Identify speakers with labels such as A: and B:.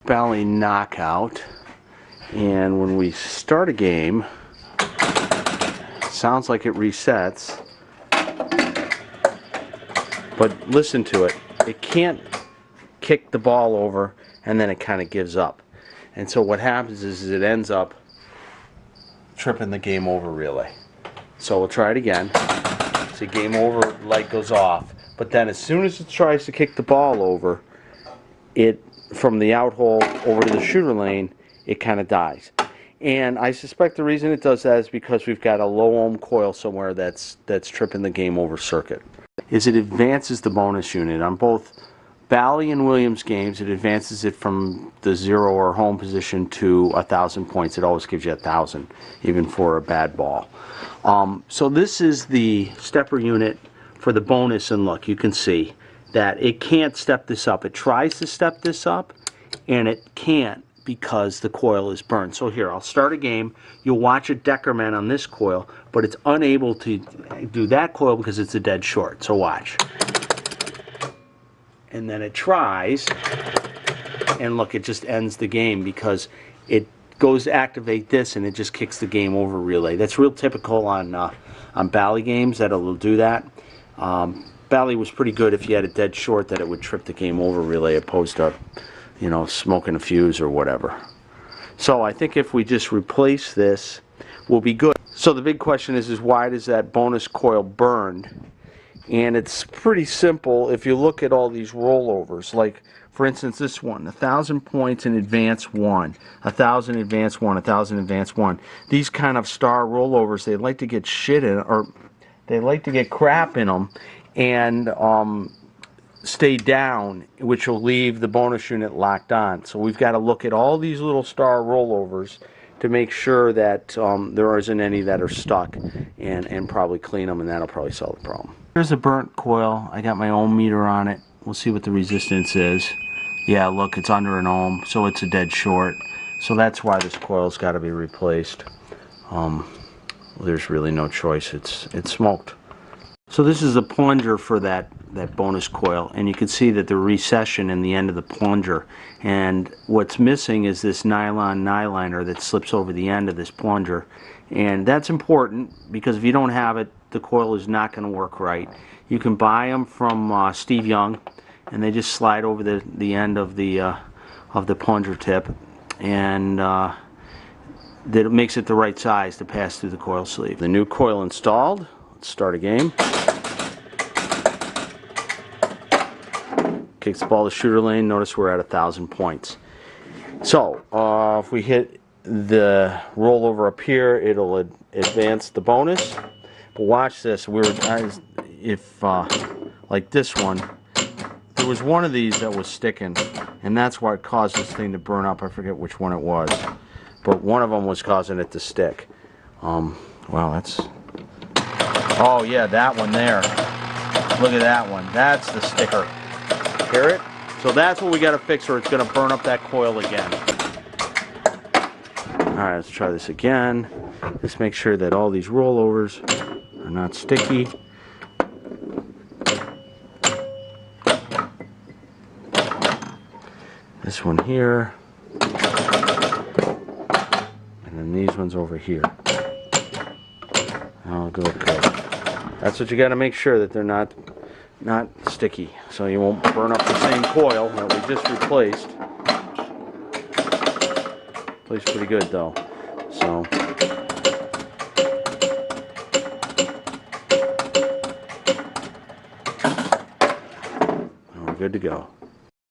A: Bally Knockout, and when we start a game, it sounds like it resets, but listen to it. It can't kick the ball over and then it kind of gives up. And so what happens is it ends up tripping the game over relay. So we'll try it again. See, game over light goes off. But then as soon as it tries to kick the ball over, it, from the out hole over to the shooter lane, it kind of dies. And I suspect the reason it does that is because we've got a low ohm coil somewhere that's tripping the game over circuit. Is it advances the bonus unit. On both Bally and Williams games, it advances it from the 0 or home position to 1,000 points. It always gives you 1,000, even for a bad ball. So this is the stepper unit for the bonus, and look, you can see that it can't step this up. It tries to step this up, and it can't because the coil is burned. So here, I'll start a game. You'll watch a decrement on this coil, but it's unable to do that coil because it's a dead short. So watch. And then it tries, and look, it just ends the game because it goes to activate this and it just kicks the game over relay. That's real typical on Bally games that it'll do that. Bally was pretty good if you had a dead short that it would trip the game over relay opposed to, you know, smoking a fuse or whatever. So I think if we just replace this, we'll be good. So the big question is why does that bonus coil burn? And it's pretty simple if you look at all these rollovers. Like, for instance, this one, 1,000 points in advance 1, 1,000 advance 1, 1,000 advance 1. These kind of star rollovers, they like to get shit in, or they like to get crap in them and stay down, which will leave the bonus unit locked on. So we've got to look at all these little star rollovers to make sure that there isn't any that are stuck, and probably clean them, and that'll probably solve the problem. Here's a burnt coil. I got my ohm meter on it. We'll see what the resistance is. Yeah, look, it's under an ohm, so it's a dead short. So that's why this coil's got to be replaced. There's really no choice. It's smoked. So this is a plunger for that bonus coil, and you can see that the recession in the end of the plunger, and what's missing is this nylon nyliner that slips over the end of this plunger, and that's important because if you don't have it, the coil is not going to work right. You can buy them from Steve Young, and they just slide over the end of the plunger tip, and that makes it the right size to pass through the coil sleeve. The new coil installed. Let's start a game. Kicks the ball to shooter lane. Notice we're at 1,000 points. So if we hit the rollover up here, it'll advance the bonus. But watch this. Like this one, there was one of these that was sticking, and that's why it caused this thing to burn up. I forget which one it was, but one of them was causing it to stick. Wow, that's. Oh yeah, that one there. Look at that one. That's the sticker. Hear it? So that's what we got to fix, or it's going to burn up that coil again. Alright, let's try this again. Just make sure that all these rollovers are not sticky. This one here. And then these ones over here. Oh, good. That's what you got to make sure, that they're not sticky, so you won't burn up the same coil that we just replaced. Plays pretty good though, so we're good to go.